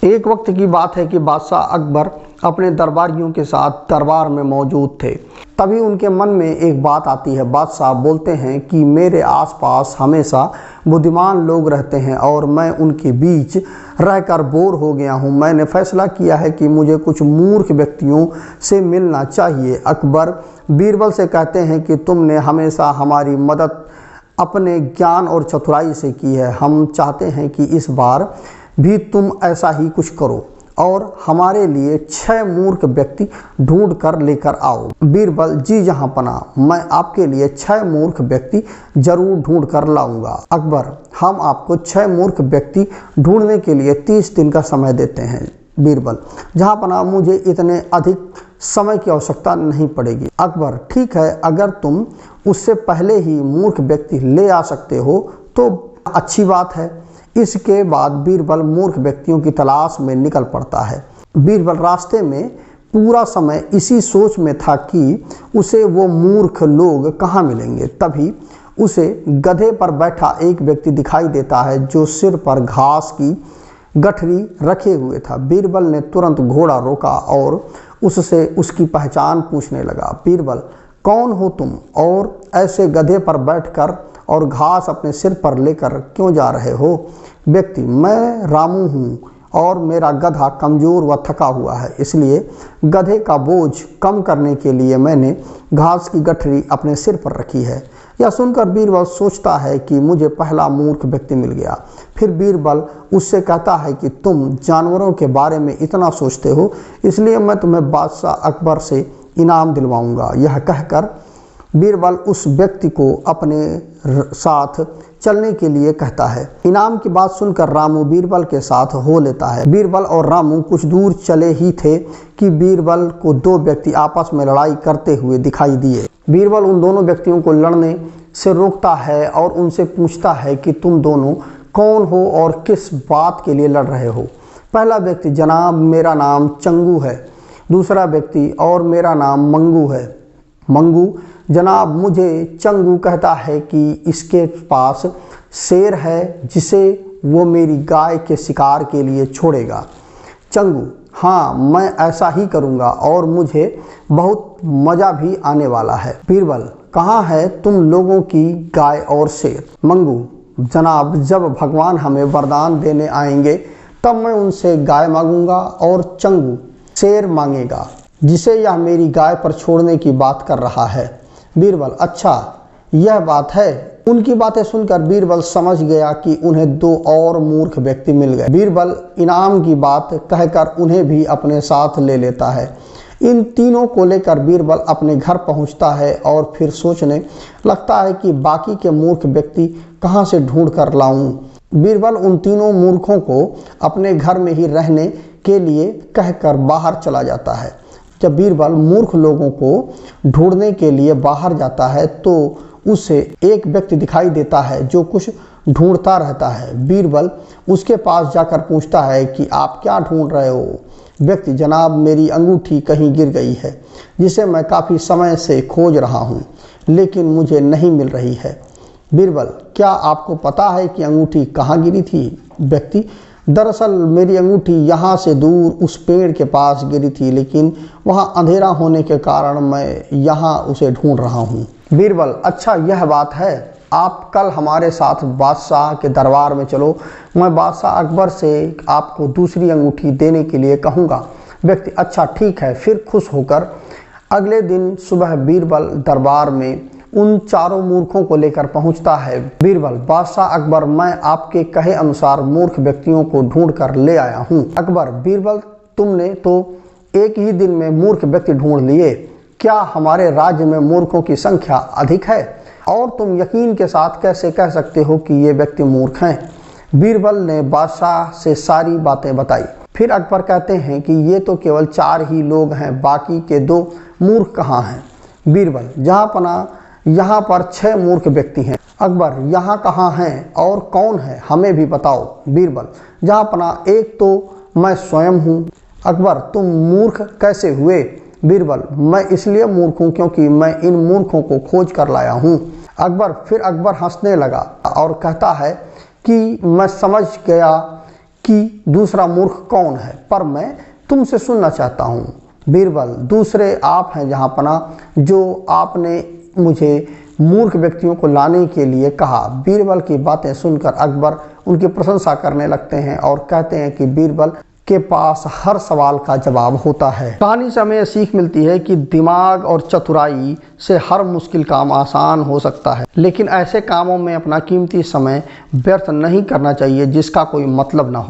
एक वक्त की बात है कि बादशाह अकबर अपने दरबारियों के साथ दरबार में मौजूद थे। तभी उनके मन में एक बात आती है। बादशाह बोलते हैं कि मेरे आसपास हमेशा बुद्धिमान लोग रहते हैं और मैं उनके बीच रहकर बोर हो गया हूँ। मैंने फैसला किया है कि मुझे कुछ मूर्ख व्यक्तियों से मिलना चाहिए। अकबर बीरबल से कहते हैं कि तुमने हमेशा हमारी मदद अपने ज्ञान और चतुराई से की है। हम चाहते हैं कि इस बार भी तुम ऐसा ही कुछ करो और हमारे लिए 6 मूर्ख व्यक्ति ढूंढ कर लेकर आओ। बीरबल, जी जहां पना, मैं आपके लिए 6 मूर्ख व्यक्ति जरूर ढूंढ कर लाऊंगा। अकबर, हम आपको 6 मूर्ख व्यक्ति ढूंढने के लिए 30 दिन का समय देते हैं। बीरबल, जहां पना, मुझे इतने अधिक समय की आवश्यकता नहीं पड़ेगी। अकबर, ठीक है, अगर तुम उससे पहले ही मूर्ख व्यक्ति ले आ सकते हो तो अच्छी बात है। इसके बाद बीरबल मूर्ख व्यक्तियों की तलाश में निकल पड़ता है। बीरबल रास्ते में पूरा समय इसी सोच में था कि उसे वो मूर्ख लोग कहाँ मिलेंगे। तभी उसे गधे पर बैठा एक व्यक्ति दिखाई देता है जो सिर पर घास की गठरी रखे हुए था। बीरबल ने तुरंत घोड़ा रोका और उससे उसकी पहचान पूछने लगा। बीरबल, कौन हो तुम और ऐसे गधे पर बैठकर और घास अपने सिर पर लेकर क्यों जा रहे हो? व्यक्ति, मैं रामू हूँ और मेरा गधा कमज़ोर व थका हुआ है, इसलिए गधे का बोझ कम करने के लिए मैंने घास की गठरी अपने सिर पर रखी है। यह सुनकर बीरबल सोचता है कि मुझे पहला मूर्ख व्यक्ति मिल गया। फिर बीरबल उससे कहता है कि तुम जानवरों के बारे में इतना सोचते हो, इसलिए मैं तुम्हें बादशाह अकबर से इनाम दिलवाऊंगा। यह कहकर बीरबल उस व्यक्ति को अपने साथ चलने के लिए कहता है। इनाम की बात सुनकर रामू बीरबल के साथ हो लेता है। बीरबल और रामू कुछ दूर चले ही थे कि बीरबल को 2 व्यक्ति आपस में लड़ाई करते हुए दिखाई दिए। बीरबल उन दोनों व्यक्तियों को लड़ने से रोकता है और उनसे पूछता है कि तुम दोनों कौन हो और किस बात के लिए लड़ रहे हो? पहला व्यक्ति, जनाब मेरा नाम चंगू है। दूसरा व्यक्ति, और मेरा नाम मंगू है। मंगू, जनाब मुझे चंगू कहता है कि इसके पास शेर है जिसे वो मेरी गाय के शिकार के लिए छोड़ेगा। चंगू, हाँ मैं ऐसा ही करूँगा और मुझे बहुत मज़ा भी आने वाला है। बीरबल, कहाँ है तुम लोगों की गाय और शेर? मंगू, जनाब जब भगवान हमें वरदान देने आएंगे तब मैं उनसे गाय मांगूंगा और चंगू शेर मांगेगा जिसे यह मेरी गाय पर छोड़ने की बात कर रहा है। बीरबल, अच्छा यह बात है। उनकी बातें सुनकर बीरबल समझ गया कि उन्हें 2 और मूर्ख व्यक्ति मिल गए। बीरबल इनाम की बात कहकर उन्हें भी अपने साथ ले लेता है। इन तीनों को लेकर बीरबल अपने घर पहुंचता है और फिर सोचने लगता है कि बाकी के मूर्ख व्यक्ति कहां से ढूंढ कर लाऊं। बीरबल उन तीनों मूर्खों को अपने घर में ही रहने के लिए कहकर बाहर चला जाता है। जब बीरबल मूर्ख लोगों को ढूंढने के लिए बाहर जाता है तो उसे एक व्यक्ति दिखाई देता है जो कुछ ढूंढता रहता है। बीरबल उसके पास जाकर पूछता है कि आप क्या ढूंढ रहे हो? व्यक्ति, जनाब मेरी अंगूठी कहीं गिर गई है जिसे मैं काफ़ी समय से खोज रहा हूँ लेकिन मुझे नहीं मिल रही है। बीरबल, क्या आपको पता है कि अंगूठी कहाँ गिरी थी? व्यक्ति, दरअसल मेरी अंगूठी यहाँ से दूर उस पेड़ के पास गिरी थी लेकिन वहाँ अंधेरा होने के कारण मैं यहाँ उसे ढूंढ रहा हूँ। बीरबल, अच्छा यह बात है, आप कल हमारे साथ बादशाह के दरबार में चलो, मैं बादशाह अकबर से आपको दूसरी अंगूठी देने के लिए कहूँगा। व्यक्ति, अच्छा ठीक है। फिर खुश होकर अगले दिन सुबह बीरबल दरबार में उन 4 मूर्खों को लेकर पहुंचता है। बीरबल, बादशाह अकबर, मैं आपके कहे अनुसार मूर्ख व्यक्तियों को ढूंढ कर ले आया हूं। अकबर, बीरबल, तुमने तो एक ही दिन में मूर्ख व्यक्ति ढूंढ लिए। क्या हमारे राज्य में मूर्खों की संख्या अधिक है और तुम यकीन के साथ कैसे कह सकते हो कि ये व्यक्ति मूर्ख हैं? बीरबल ने बादशाह से सारी बातें बताई। फिर अकबर कहते हैं कि ये तो केवल 4 ही लोग हैं, बाकी के 2 मूर्ख कहाँ हैं? बीरबल, जहाँ पना यहाँ पर 6 मूर्ख व्यक्ति हैं। अकबर, यहाँ कहाँ हैं और कौन है, हमें भी बताओ। बीरबल, जहाँ पना एक तो मैं स्वयं हूँ। अकबर, तुम मूर्ख कैसे हुए? बीरबल, मैं इसलिए मूर्ख हूँ क्योंकि मैं इन मूर्खों को खोज कर लाया हूँ। अकबर हंसने लगा और कहता है कि मैं समझ गया कि दूसरा मूर्ख कौन है, पर मैं तुमसे सुनना चाहता हूँ। बीरबल, दूसरे आप हैं जहाँपनाह, जो आपने मुझे मूर्ख व्यक्तियों को लाने के लिए कहा। बीरबल की बातें सुनकर अकबर उनकी प्रशंसा करने लगते हैं और कहते हैं कि बीरबल के पास हर सवाल का जवाब होता है। कहानी से हमें सीख मिलती है कि दिमाग और चतुराई से हर मुश्किल काम आसान हो सकता है, लेकिन ऐसे कामों में अपना कीमती समय व्यर्थ नहीं करना चाहिए जिसका कोई मतलब ना हो।